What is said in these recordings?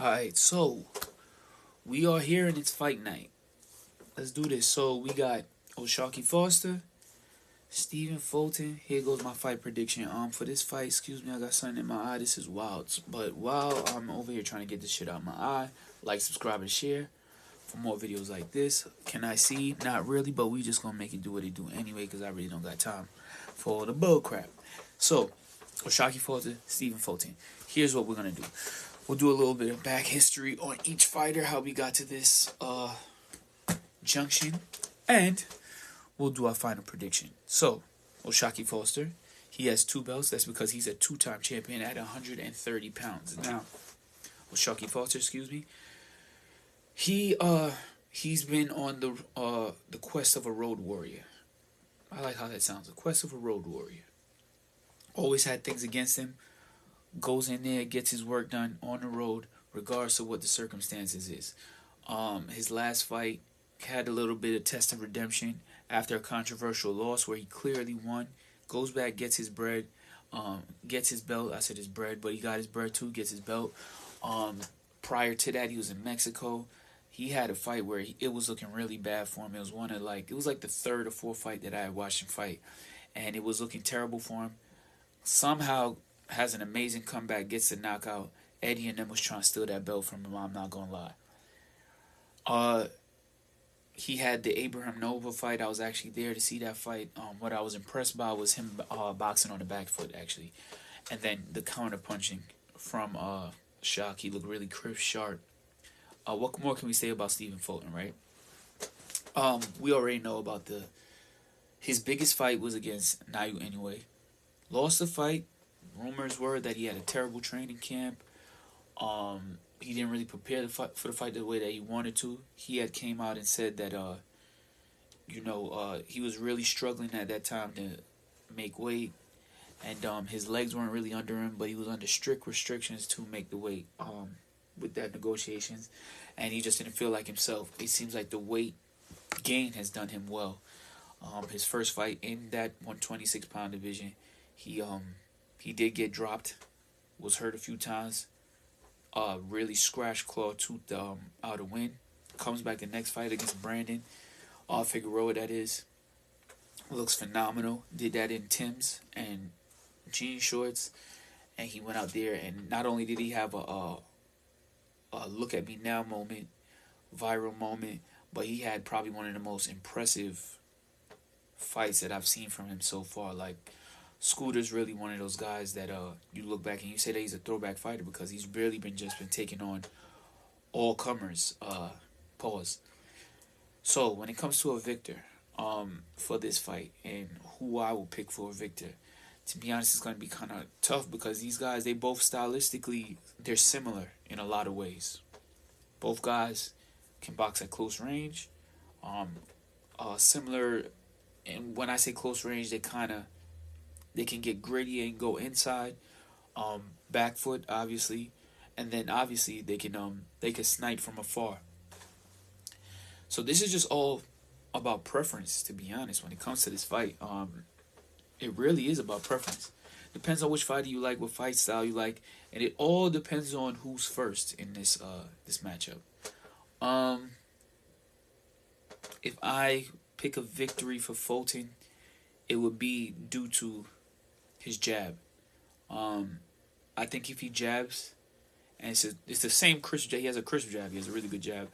Alright, so we are here and it's fight night. Let's do this. So we got O'Shaquie Foster, Stephen Fulton. Here goes my fight prediction. For this fight, excuse me, I got something in my eye. This is wild. But while I'm over here trying to get this shit out of my eye, like, subscribe, and share for more videos like this. Can I see? Not really, but we just gonna make it do what it do anyway, because I really don't got time for all the bull crap. So, O'Shaquie Foster, Stephen Fulton. Here's what we're gonna do. We'll do a little bit of back history on each fighter, how we got to this junction, and we'll do our final prediction. So, O'Shaquie Foster, he has 2 belts. That's because he's a 2-time champion at 130 pounds. Now, O'Shaquie Foster, excuse me, he's been on the quest of a road warrior. I like how that sounds, the quest of a road warrior. Always had things against him. Goes in there, gets his work done on the road, regardless of what the circumstances is. His last fight had a little bit of test of redemption after a controversial loss where he clearly won. Goes back, gets his bread, gets his belt. I said his bread, but he got his bread too, gets his belt. Prior to that, he was in Mexico. He had a fight where it was looking really bad for him. It was like the third or fourth fight that I had watched him fight, and it was looking terrible for him. Somehow has an amazing comeback, gets a knockout. Eddie and them was trying to steal that belt from him, I'm not gonna lie. He had the Abraham Nova fight. I was actually there to see that fight. What I was impressed by was him boxing on the back foot, actually. And then the counter punching from Shock. He looked really crisp, sharp. What more can we say about Stephen Fulton, right? We already know about his biggest fight was against Nayu anyway. Lost the fight. Rumors were that he had a terrible training camp. He didn't really prepare for the fight the way that he wanted to. He had came out and said that he was really struggling at that time to make weight, and his legs weren't really under him, but he was under strict restrictions to make the weight with that negotiations, and he just didn't feel like himself. It seems like the weight gain has done him well. His first fight in that 126-pound division, he did get dropped, was hurt a few times, really scratched claw tooth out a win. Comes back the next fight against Brandon Figueroa, that is. Looks phenomenal. Did that in Tim's and jean shorts, and he went out there, and not only did he have a look at me now moment, viral moment, but he had probably one of the most impressive fights that I've seen from him so far. Like, Scooter's really one of those guys that you look back and you say that he's a throwback fighter because he's really been taking on all comers. Pause. So when it comes to a victor, for this fight and who I will pick for a victor, to be honest, it's going to be kind of tough because these guys, they both stylistically, they're similar in a lot of ways. Both guys can box at close range. Similar, and when I say close range, they can get gritty and go inside, back foot obviously, and then obviously they can snipe from afar. So this is just all about preference, to be honest. When it comes to this fight, it really is about preference. Depends on which fighter you like, what fight style you like, and it all depends on who's first in this matchup. If I pick a victory for Fulton, it would be due to his jab. I think if he jabs, and it's the same crisp jab. He has a crisp jab. He has a really good jab.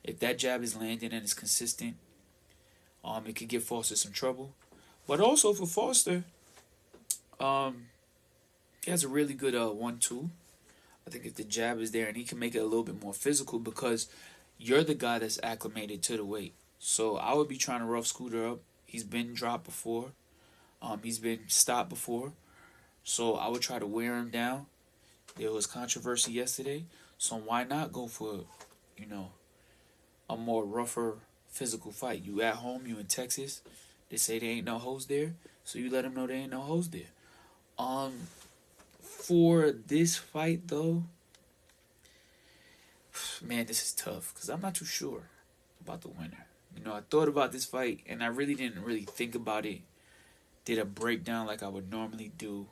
If that jab is landing and it's consistent, it could give Foster some trouble. But also for Foster, he has a really good 1-2. I think if the jab is there and he can make it a little bit more physical because you're the guy that's acclimated to the weight. So I would be trying to rough Scooter up. He's been dropped before. He's been stopped before. So I would try to wear him down. There was controversy yesterday. So why not go for, a more rougher physical fight? You at home, you in Texas. They say there ain't no hoes there. So you let them know there ain't no hoes there. For this fight, though, man, this is tough. Because I'm not too sure about the winner. I thought about this fight, and I really didn't think about it. Did a breakdown like I would normally do.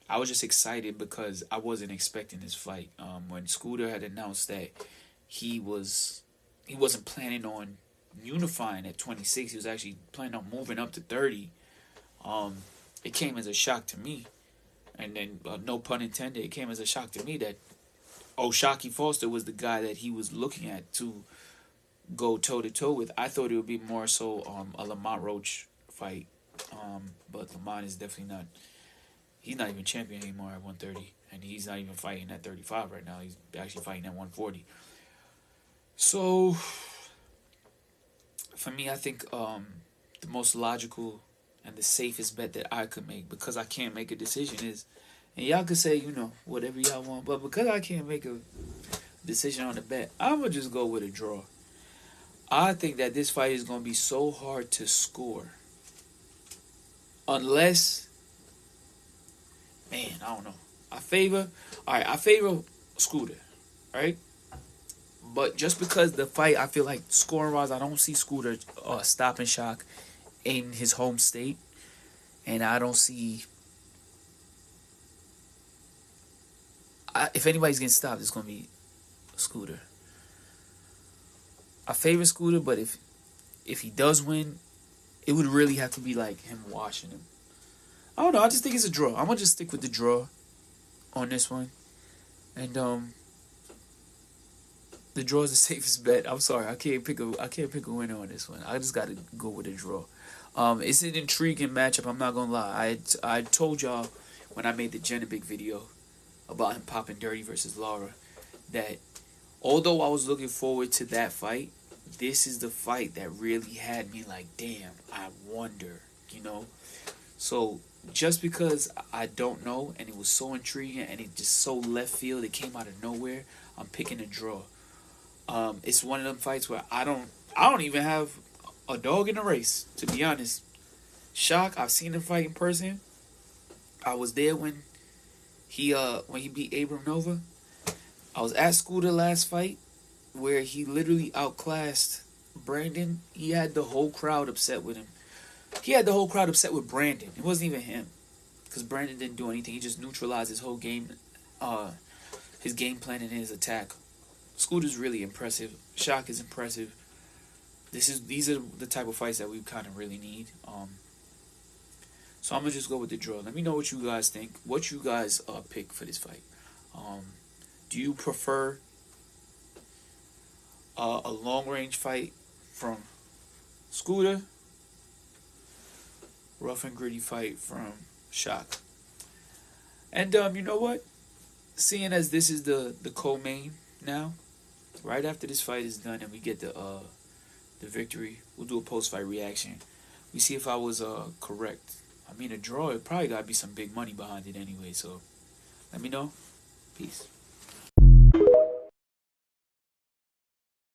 I was just excited because I wasn't expecting this fight. When Scooter had announced that he wasn't planning on unifying at 26, he was actually planning on moving up to 30. It came as a shock to me, and then no pun intended, it came as a shock to me that O'Shaquie Foster was the guy that he was looking at to go toe to toe with. I thought it would be more so a Lamont Roach fight, but Lamont is definitely not. He's not even champion anymore at 130, and he's not even fighting at 35 right now. He's actually fighting at 140. So, for me, I think the most logical and the safest bet that I could make, because I can't make a decision, is, and y'all could say, whatever y'all want, but because I can't make a decision on the bet, I'm going to just go with a draw. I think that this fight is going to be so hard to score. Unless, man, I don't know. I favor Scooter, right? But just because the fight, I feel like scoring-wise, I don't see Scooter stopping Shock in his home state. And I don't see... if anybody's getting stopped, it's going to be Scooter. I favor Scooter, but if he does win, it would really have to be like him washing him. I don't know. I just think it's a draw. I'm going to just stick with the draw on this one. And the draw is the safest bet. I'm sorry. I can't pick a winner on this one. I just got to go with a draw. It's an intriguing matchup. I'm not going to lie. I told y'all when I made the Genovic video about him popping Dirty versus Lara that although I was looking forward to that fight, this is the fight that really had me like, damn, I wonder, So just because I don't know and it was so intriguing and it just so left field, it came out of nowhere, I'm picking a draw. It's one of them fights where I don't even have a dog in the race, to be honest. Shock, I've seen him fight in person. I was there when he beat Abram Nova. I was at Scooter last fight where he literally outclassed Brandon. He had the whole crowd upset with him. He had the whole crowd upset with Brandon. It wasn't even him, because Brandon didn't do anything. He just neutralized his whole game, his game plan and his attack. Scooter's really impressive. Shock is impressive. These are the type of fights that we kind of really need. So I'm gonna just go with the draw. Let me know what you guys think. What you guys pick for this fight. Do you prefer a long range fight from Scooter? Rough and gritty fight from Shock. And you know what? Seeing as this is the co-main now, right after this fight is done and we get the victory, we'll do a post-fight reaction. We see if I was correct. I mean, a draw, it probably got to be some big money behind it anyway, so let me know. Peace.